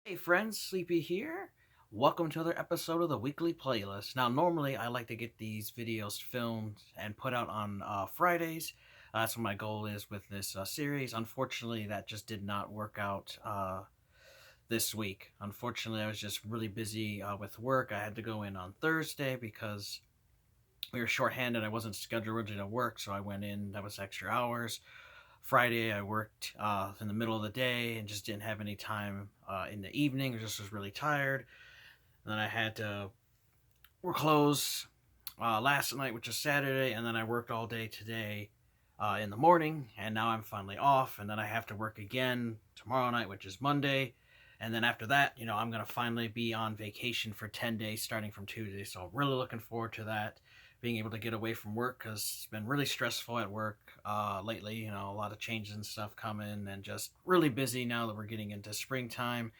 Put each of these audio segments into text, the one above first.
Hey friends, Sleepy here. Welcome to another episode of the weekly playlist. Now, normally I like to get these videos filmed and put out on Fridays. That's what my goal is with this series. Unfortunately, that just did not work out this week. Unfortunately, I was just really busy with work. I had to go in on Thursday because we were shorthanded. I wasn't scheduled originally to work, so I went in. That was extra hours. Friday, I worked in the middle of the day and just didn't have any time in the evening. I just was really tired. And then I had to work close last night, which is Saturday, and then I worked all day today in the morning, and now I'm finally off. And then I have to work again tomorrow night, which is Monday. And then after that, I'm going to finally be on vacation for 10 days starting from Tuesday. So, really looking forward to that, being able to get away from work because it's been really stressful at work lately. A lot of changes and stuff coming, and just really busy now that we're getting into springtime.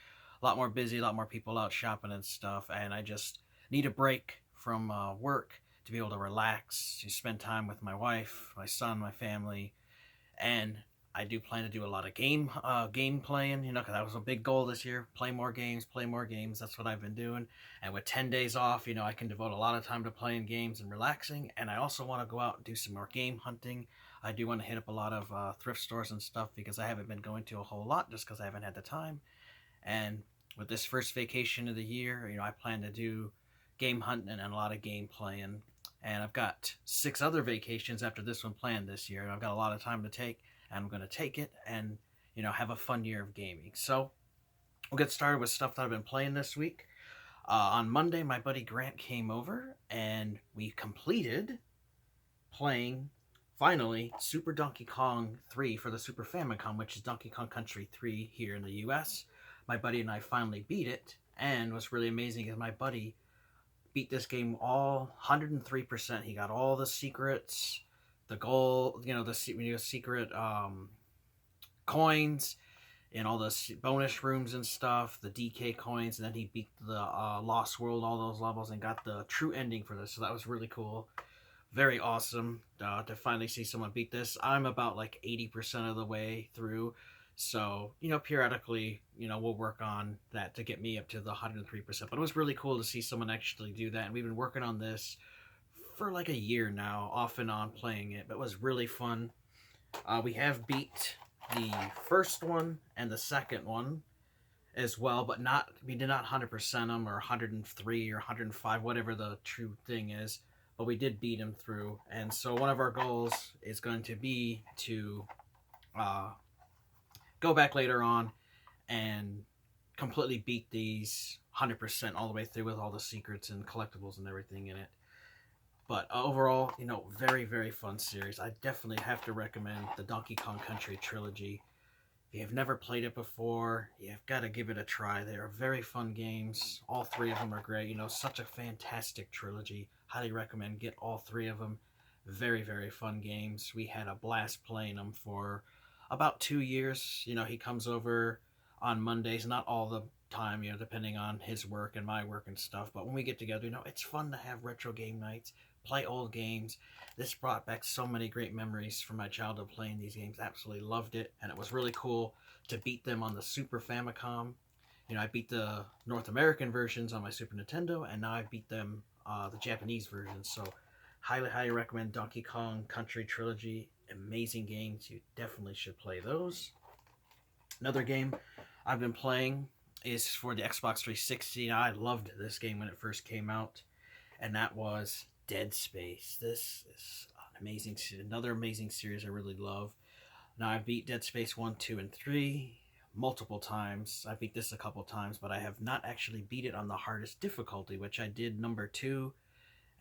A lot more busy, a lot more people out shopping and stuff. And I just need a break from work to be able to relax, to spend time with my wife, my son, my family, and I do plan to do a lot of game playing. Because that was a big goal this year: play more games, play more games. That's what I've been doing. And with 10 days off, I can devote a lot of time to playing games and relaxing. And I also want to go out and do some more game hunting. I do want to hit up a lot of thrift stores and stuff because I haven't been going to a whole lot just because I haven't had the time. And with this first vacation of the year, I plan to do game hunting and a lot of game playing. And I've got 6 other vacations after this one planned this year. And I've got a lot of time to take, and I'm going to take it and, have a fun year of gaming. So we'll get started with stuff that I've been playing this week. On Monday, my buddy Grant came over and we completed playing finally Super Donkey Kong 3 for the Super Famicom, which is Donkey Kong Country 3 here in the US. My buddy and I finally beat it, and what's really amazing is my buddy beat this game all 103%. He got all the secrets, the gold, the secret coins in all the bonus rooms and stuff, the DK coins, and then he beat the Lost World, all those levels, and got the true ending for this. So that was really cool. Very awesome to finally see someone beat this. I'm about like 80% of the way through. So, periodically, we'll work on that to get me up to the 103%. But it was really cool to see someone actually do that. And we've been working on this for like a year now, off and on playing it. But it was really fun. We have beat the first one and the second one as well, but we did not 100% them or 103 or 105, whatever the true thing is. But we did beat him through. And so one of our goals is going to be to go back later on and completely beat these 100% all the way through with all the secrets and collectibles and everything in it. But overall, very, very fun series. I definitely have to recommend the Donkey Kong Country trilogy. If you have never played it before, you've got to give it a try. They are very fun games. All 3 of them are great. Such a fantastic trilogy. Highly recommend get all 3 of them. Very, very fun games. We had a blast playing them for about 2 years. He comes over on Mondays, not all the time, depending on his work and my work and stuff. But when we get together, it's fun to have retro game nights, play old games. This brought back so many great memories from my childhood playing these games. Absolutely loved it, and it was really cool to beat them on the Super Famicom. I beat the North American versions on my Super Nintendo, and now I beat them the Japanese versions. So, highly, highly recommend Donkey Kong Country Trilogy. Amazing games. You definitely should play those. Another game I've been playing is for the Xbox 360. Now, I loved this game when it first came out, and that was Dead Space. This is another amazing series I really love. Now, I beat Dead Space 1, 2, and 3 multiple times. I beat this a couple times, but I have not actually beat it on the hardest difficulty, which I did number 2,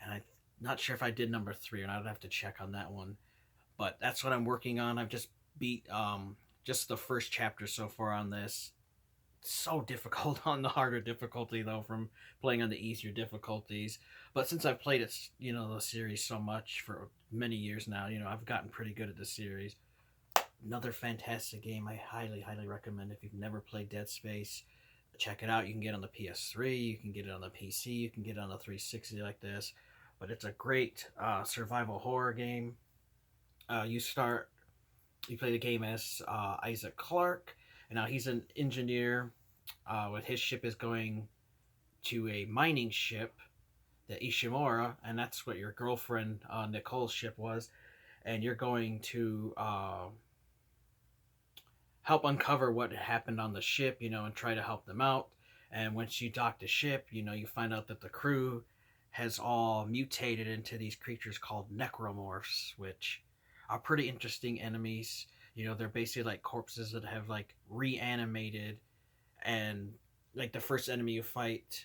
and I'm not sure if I did number 3, and I'd have to check on that one. But that's what I'm working on. I've just beat just the first chapter so far on this. So difficult on the harder difficulty though from playing on the easier difficulties. But since I've played it, the series so much for many years now, I've gotten pretty good at the series. Another fantastic game. I highly, highly recommend. If you've never played Dead Space, check it out. You can get it on the PS3, you can get it on the PC, you can get it on the 360 like this. But it's a great survival horror game. You play the game as Isaac Clarke, and now he's an engineer With his ship is going to a mining ship, the Ishimura, and that's what your girlfriend Nicole's ship was, and you're going to help uncover what happened on the ship, and try to help them out. And once you dock the ship, you find out that the crew has all mutated into these creatures called necromorphs, which are pretty interesting enemies. They're basically like corpses that have like reanimated, and like the first enemy you fight,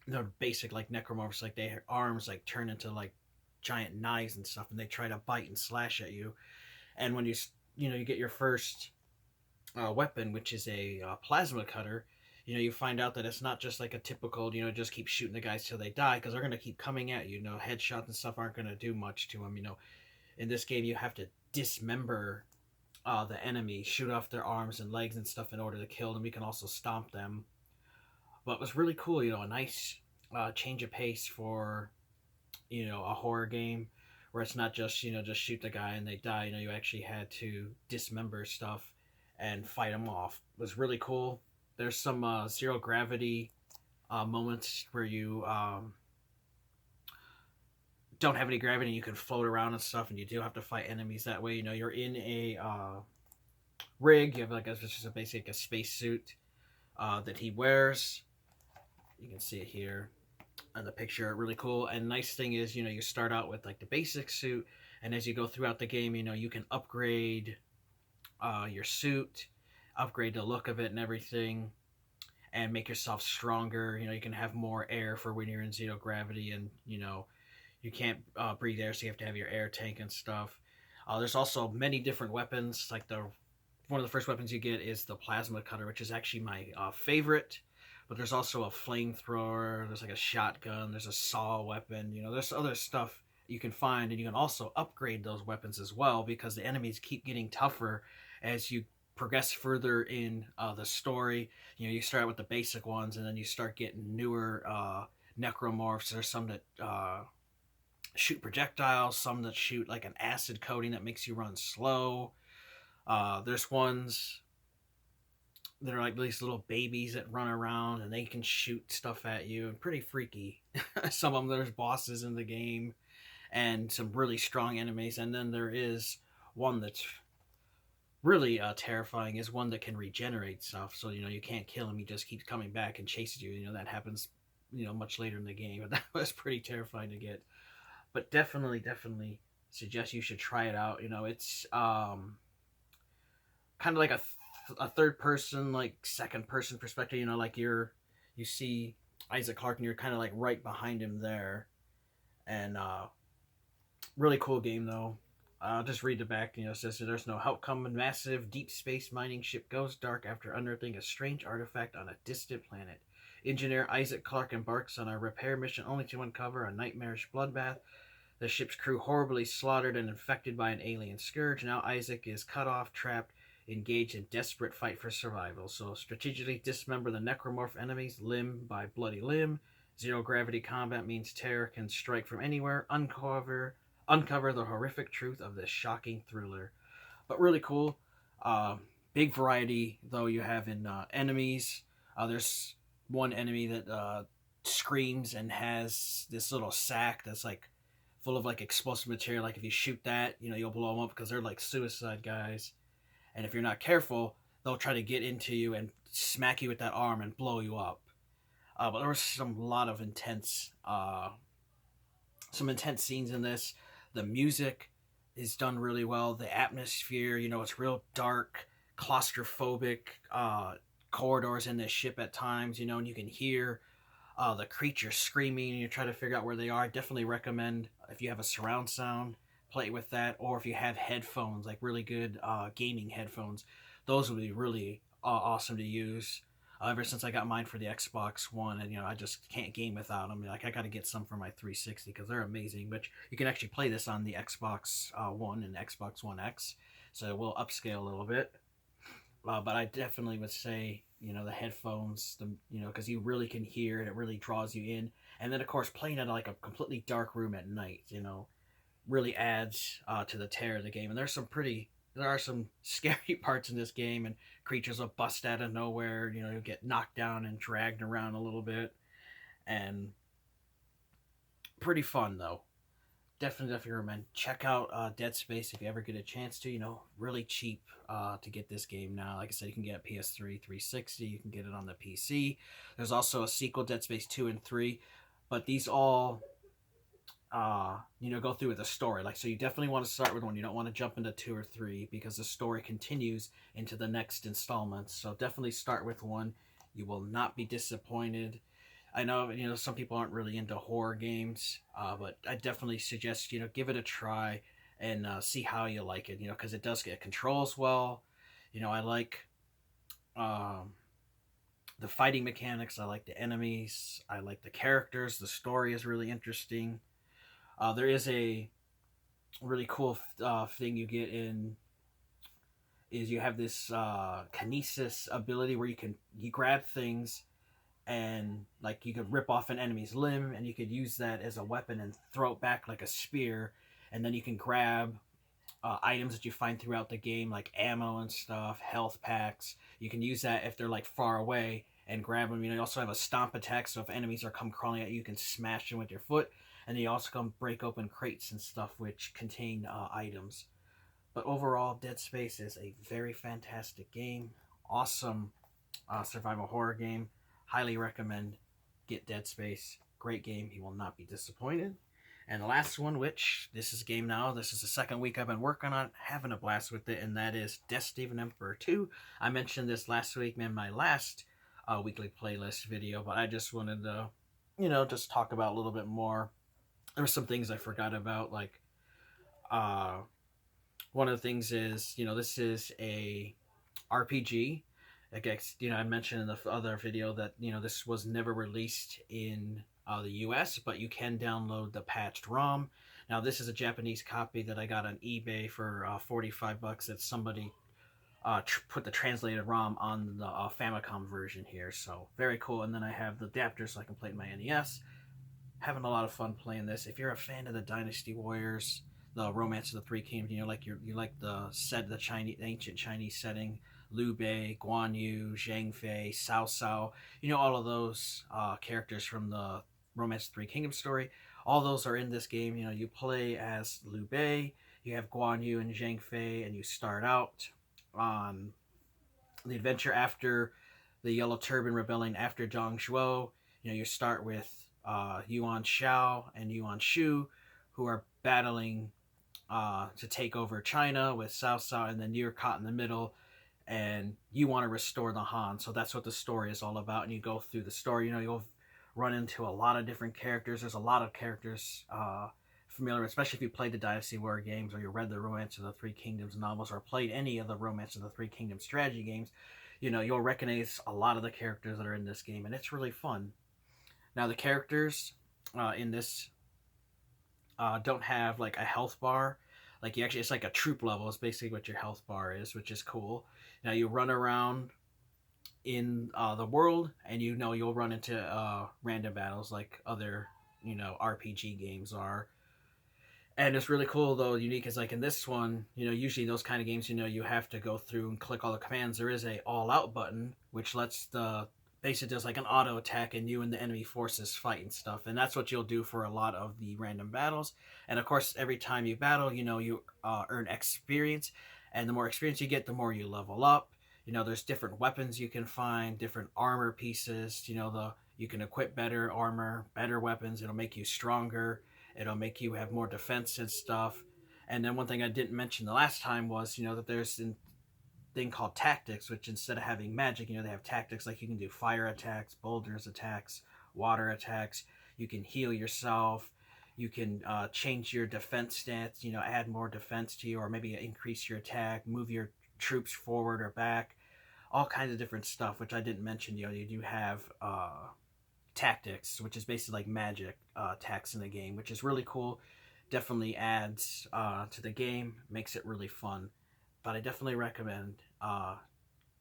they're basic like necromorphs, like their arms like turn into like giant knives and stuff, and they try to bite and slash at you. And when you get your first weapon, which is a plasma cutter, you find out that it's not just like a typical, just keep shooting the guys till they die, because they're going to keep coming at you. Headshots and stuff aren't going to do much to them. In this game, you have to dismember the enemy, shoot off their arms and legs and stuff in order to kill them. You can also stomp them. But it was really cool, a nice change of pace for, a horror game where it's not just, just shoot the guy and they die. You actually had to dismember stuff and fight them off. It was really cool. There's some zero gravity moments where you don't have any gravity and you can float around and stuff, and you do have to fight enemies that way. You're in a rig. You have like just basically a space suit that he wears. You can see it here in the picture. Really cool. And nice thing is, you start out with like the basic suit, and as you go throughout the game, you can upgrade your suit, upgrade the look of it and everything, and make yourself stronger. You can have more air for when you're in zero gravity, and you can't breathe air, so you have to have your air tank and stuff. There's also many different weapons. Like one of the first weapons you get is the plasma cutter, which is actually my favorite. But there's also a flamethrower. There's like a shotgun. There's a saw weapon. There's other stuff you can find, and you can also upgrade those weapons as well, because the enemies keep getting tougher as you progress further in the story. You start with the basic ones, and then you start getting newer necromorphs. There's some that shoot projectiles, some that shoot like an acid coating that makes you run slow. There's ones that are like these little babies that run around and they can shoot stuff at you, and pretty freaky. Some of them, there's bosses in the game and some really strong enemies. And then there is one that's really terrifying, is one that can regenerate stuff. So, you can't kill him. He just keeps coming back and chases you. That happens, much later in the game. But that was pretty terrifying to get. But definitely suggest you should try it out. It's kind of like a third person, like second person perspective. Like you see Isaac Clarke and you're kind of like right behind him there. And really cool game though. I'll just read the back. It says there's no help coming. Massive deep space mining ship goes dark after unearthing a strange artifact on a distant planet. Engineer Isaac Clarke embarks on a repair mission only to uncover a nightmarish bloodbath. The ship's crew horribly slaughtered and infected by an alien scourge. Now Isaac is cut off, trapped, engaged in desperate fight for survival. So strategically dismember the necromorph enemies limb by bloody limb. Zero gravity combat means terror can strike from anywhere. Uncover the horrific truth of this shocking thriller. But really cool. Big variety though you have in enemies. There's one enemy that screams and has this little sack that's like full of like explosive material. Like if you shoot that, you'll blow them up, because they're like suicide guys. And if you're not careful, they'll try to get into you and smack you with that arm and blow you up. But there was some intense scenes in this. The music is done really well. The atmosphere, it's real dark, claustrophobic corridors in this ship at times, and you can hear the creatures screaming, and you try to figure out where they are. I definitely recommend, if you have a surround sound, play with that, or if you have headphones, like really good gaming headphones, those would be really awesome to use. Ever since I got mine for the Xbox One, and I just can't game without them. Like I got to get some for my 360 because they're amazing. But you can actually play this on the Xbox One and Xbox One X, so we'll upscale a little bit. But I definitely would say, the headphones, because you really can hear it. It really draws you in. And then, of course, playing at like a completely dark room at night, really adds to the terror of the game. And there's some pretty there are some scary parts in this game, and creatures will bust out of nowhere. You'll get knocked down and dragged around a little bit, and pretty fun though. Definitely recommend. Check out Dead Space if you ever get a chance to. Really cheap to get this game now. Like I said, you can get it PS3, 360. You can get it on the PC. There's also a sequel, Dead Space 2 and 3, but these all go through with a story. So you definitely want to start with one. You don't want to jump into 2 or 3 because the story continues into the next installments. So definitely start with one. You will not be disappointed. I know some people aren't really into horror games, but I definitely suggest give it a try and see how you like it. Because it does get controls well. I like um, the fighting mechanics. I like the enemies. I like the characters. The story is really interesting. There is a really cool thing you get in is you have this kinesis ability where you grab things and you could rip off an enemy's limb and you could use that as a weapon and throw it back like a spear, and then you can grab items that you find throughout the game like ammo and stuff, health packs. You can use that if they're far away and grab them. You also have a stomp attack, so if enemies are come crawling at you, you can smash them with your foot. And you also come break open crates and stuff which contain items. But overall, Dead Space is a very fantastic game. Awesome survival horror game. Highly recommend. Get Dead Space. Great game. You will not be disappointed. And the last one, which this is a game now. This is the second week I've been working on, having a blast with it, and that is Destiny of an Emperor 2. I mentioned this last week in my last weekly playlist video, but I just wanted to, just talk about a little bit more. There were some things I forgot about, uh, one of the things is, this is a RPG. I guess, I mentioned in the other video that, this was never released in the US, but you can download the patched ROM. Now, this is a Japanese copy that I got on eBay for $45 that somebody put the translated ROM on the Famicom version here. So, very cool. And then I have the adapter so I can play my NES. Having a lot of fun playing this. If you're a fan of the Dynasty Warriors, the Romance of the Three Kingdoms, you like the Chinese ancient Chinese setting, Liu Bei, Guan Yu, Zhang Fei, Cao Cao, all of those characters from the Romance of the Three Kingdoms story. All those are in this game. You play as Liu Bei, you have Guan Yu and Zhang Fei, and you start out on the adventure after the Yellow Turban Rebellion, after Zhang Zhuo. You start with Yuan Shao and Yuan Shu, who are battling to take over China with Cao Cao, and then you're caught in the middle, and you want to restore the Han. So that's what the story is all about. And you go through the story. You'll run into a lot of different characters. There's a lot of characters familiar, especially if you played the Dynasty War games, or you read the Romance of the Three Kingdoms novels, or played any of the Romance of the Three Kingdoms strategy games. You'll recognize a lot of the characters that are in this game, and it's really fun. Now, the characters in this don't have a health bar. It's like a troop level is basically what your health bar is, which is cool. Now, you run around in the world, and you'll run into random battles like other RPG games are. And it's really cool, though, unique is in this one, usually those kind of games, you have to go through and click all the commands. There is a all out button, which lets basically does an auto attack, and you and the enemy forces fight and stuff. And that's what you'll do for a lot of the random battles. And of course, every time you battle, you earn experience. And the more experience you get, the more you level up. There's different weapons you can find, different armor pieces. You can equip better armor, better weapons. It'll make you stronger. It'll make you have more defense and stuff. And then one thing I didn't mention the last time was, that there's a thing called tactics, which instead of having magic, they have tactics. You can do fire attacks, boulders attacks, water attacks. You can heal yourself. You can change your defense stats, add more defense to you, or maybe increase your attack, move your troops forward or back. All kinds of different stuff, which I didn't mention. You do have tactics, which is basically magic attacks in the game, which is really cool. Definitely adds to the game, makes it really fun. But I definitely recommend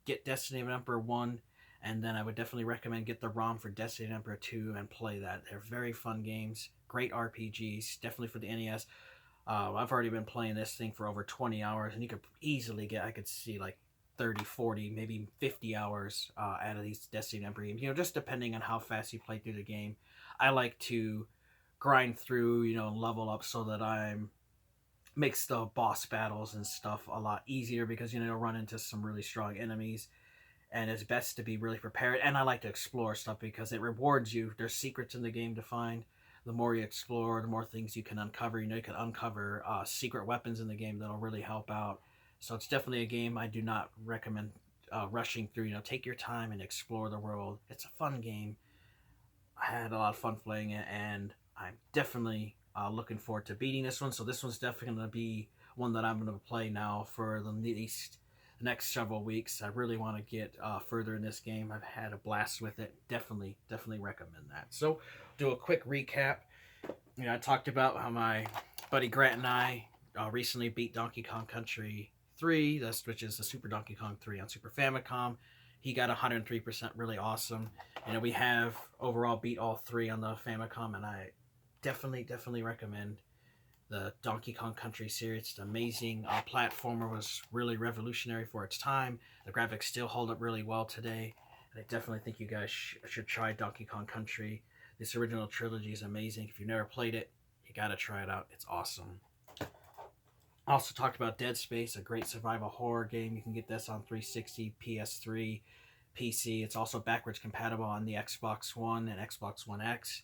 get Destiny of an Emperor 1, and then I would definitely recommend get the ROM for Destiny of an Emperor 2 and play that. They're very fun games, great RPGs, definitely for the NES. I've already been playing this thing for over 20 hours, and you could easily get, I could see like 30, 40, maybe 50 hours out of these Destiny number games. Just depending on how fast you play through the game. I like to grind through, level up so that I'm makes the boss battles and stuff a lot easier because run into some really strong enemies, and it's best to be really prepared. And I like to explore stuff because it rewards you. There's secrets in the game to find. The more you explore, the more things you can uncover. You can uncover secret weapons in the game that'll really help out. So it's definitely a game I do not recommend rushing through. Take your time and explore the world. It's a fun game. I had a lot of fun playing it, and I'm definitely looking forward to beating this one. So this one's definitely going to be one that I'm going to play now for the next several weeks. I really want to get further in this game. I've had a blast with it. Definitely recommend that. So, do a quick recap. I talked about how my buddy Grant and I recently beat Donkey Kong Country 3, which is the Super Donkey Kong 3 on Super Famicom. He got 103%, really awesome. We have overall beat all 3 on the Famicom, and I definitely recommend the Donkey Kong Country series. It's an amazing platformer, was really revolutionary for its time. The graphics still hold up really well today. And I definitely think you guys should try Donkey Kong Country. This original trilogy is amazing. If you've never played it, you gotta try it out. It's awesome. I also talked about Dead Space, a great survival horror game. You can get this on 360, PS3, PC. It's also backwards compatible on the Xbox One and Xbox One X.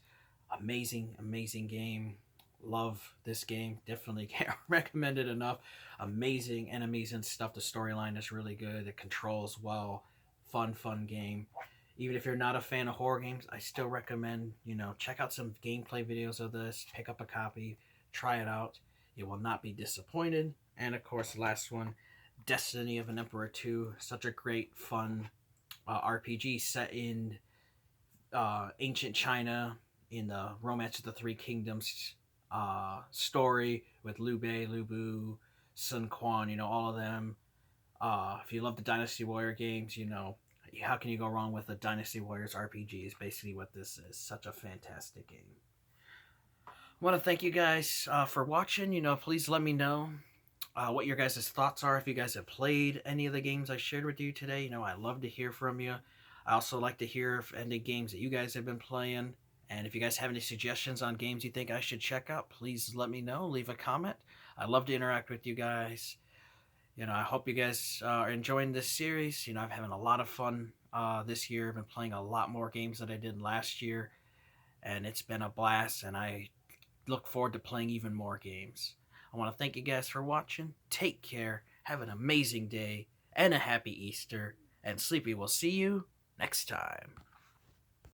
Amazing game. Love this game. Definitely can't recommend it enough. Amazing enemies and stuff. The storyline is really good. It controls well. Fun game. Even if you're not a fan of horror games, I still recommend, check out some gameplay videos of this. Pick up a copy. Try it out. You will not be disappointed. And of course, the last one, Destiny of an Emperor 2. Such a great, fun RPG set in ancient China, in the Romance of the Three Kingdoms story with Liu Bei, Liu Bu, Sun Quan, all of them. If you love the Dynasty Warrior games, how can you go wrong with a Dynasty Warriors RPG is basically what this is. Such a fantastic game. I want to thank you guys for watching. Please let me know what your guys' thoughts are. If you guys have played any of the games I shared with you today, I love to hear from you. I also like to hear any games that you guys have been playing. And if you guys have any suggestions on games you think I should check out, please let me know. Leave a comment. I love to interact with you guys. I hope you guys are enjoying this series. I'm having a lot of fun this year. I've been playing a lot more games than I did last year. And it's been a blast, and I look forward to playing even more games. I want to thank you guys for watching. Take care. Have an amazing day and a happy Easter. And Sleepy will see you next time.